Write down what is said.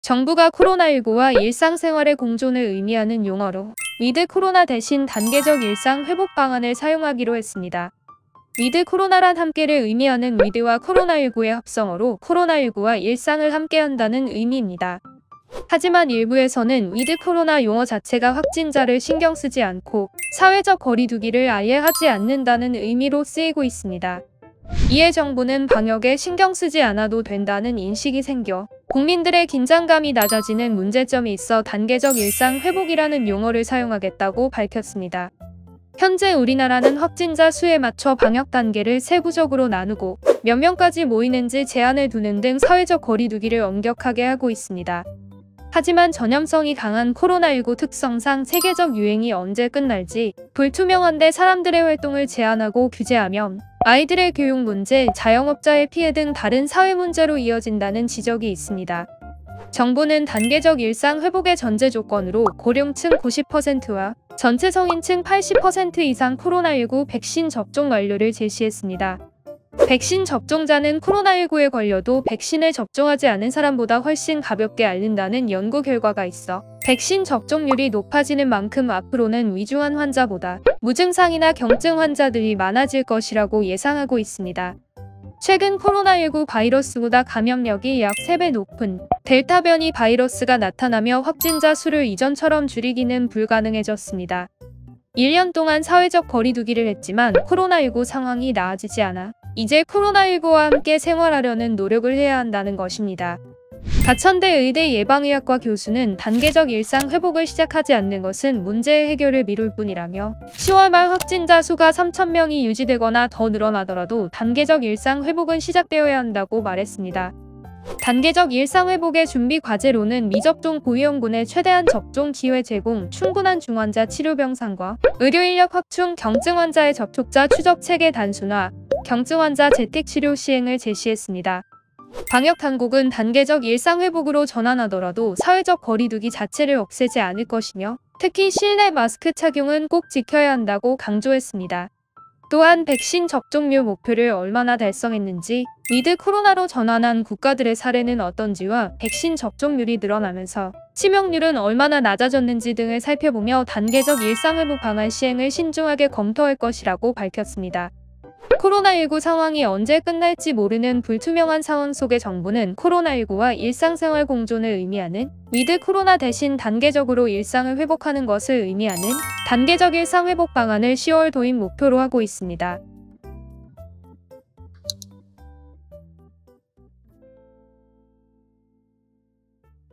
정부가 코로나19와 일상생활의 공존을 의미하는 용어로 위드 코로나 대신 단계적 일상 회복 방안을 사용하기로 했습니다. 위드 코로나란 함께를 의미하는 위드와 코로나19의 합성어로 코로나19와 일상을 함께한다는 의미입니다. 하지만 일부에서는 위드 코로나 용어 자체가 확진자를 신경 쓰지 않고 사회적 거리 두기를 아예 하지 않는다는 의미로 쓰이고 있습니다. 이에 정부는 방역에 신경 쓰지 않아도 된다는 인식이 생겨 국민들의 긴장감이 낮아지는 문제점이 있어 단계적 일상 회복이라는 용어를 사용하겠다고 밝혔습니다. 현재 우리나라는 확진자 수에 맞춰 방역 단계를 세부적으로 나누고 몇 명까지 모이는지 제한을 두는 등 사회적 거리 두기를 엄격하게 하고 있습니다. 하지만 전염성이 강한 코로나19 특성상 세계적 유행이 언제 끝날지 불투명한데 사람들의 활동을 제한하고 규제하면 아이들의 교육 문제, 자영업자의 피해 등 다른 사회 문제로 이어진다는 지적이 있습니다. 정부는 단계적 일상 회복의 전제 조건으로 고령층 90%와 전체 성인층 80% 이상 코로나19 백신 접종 완료를 제시했습니다. 백신 접종자는 코로나19에 걸려도 백신을 접종하지 않은 사람보다 훨씬 가볍게 앓는다는 연구 결과가 있어 백신 접종률이 높아지는 만큼 앞으로는 위중한 환자보다 무증상이나 경증 환자들이 많아질 것이라고 예상하고 있습니다. 최근 코로나19 바이러스보다 감염력이 약 3배 높은 델타 변이 바이러스가 나타나며 확진자 수를 이전처럼 줄이기는 불가능해졌습니다. 1년 동안 사회적 거리 두기를 했지만 코로나19 상황이 나아지지 않아 이제 코로나19와 함께 생활하려는 노력을 해야 한다는 것입니다. 가천대 의대 예방의학과 교수는 단계적 일상 회복을 시작하지 않는 것은 문제의 해결을 미룰 뿐이라며 10월 말 확진자 수가 3,000명이 유지되거나 더 늘어나더라도 단계적 일상 회복은 시작되어야 한다고 말했습니다. 단계적 일상 회복의 준비 과제로는 미접종 고위험군의 최대한 접종 기회 제공, 충분한 중환자 치료 병상과 의료 인력 확충, 경증 환자의 접촉자 추적 체계 단순화, 경증 환자 재택 치료 시행을 제시했습니다. 방역 당국은 단계적 일상 회복으로 전환하더라도 사회적 거리 두기 자체를 없애지 않을 것이며 특히 실내 마스크 착용은 꼭 지켜야 한다고 강조했습니다. 또한 백신 접종률 목표를 얼마나 달성했는지, 위드 코로나로 전환한 국가들의 사례는 어떤지와 백신 접종률이 늘어나면서 치명률은 얼마나 낮아졌는지 등을 살펴보며 단계적 일상회복 방안 시행을 신중하게 검토할 것이라고 밝혔습니다. 코로나19 상황이 언제 끝날지 모르는 불투명한 상황 속에 정부는 코로나19와 일상생활 공존을 의미하는 위드 코로나 대신 단계적으로 일상을 회복하는 것을 의미하는 단계적 일상 회복 방안을 10월 도입 목표로 하고 있습니다.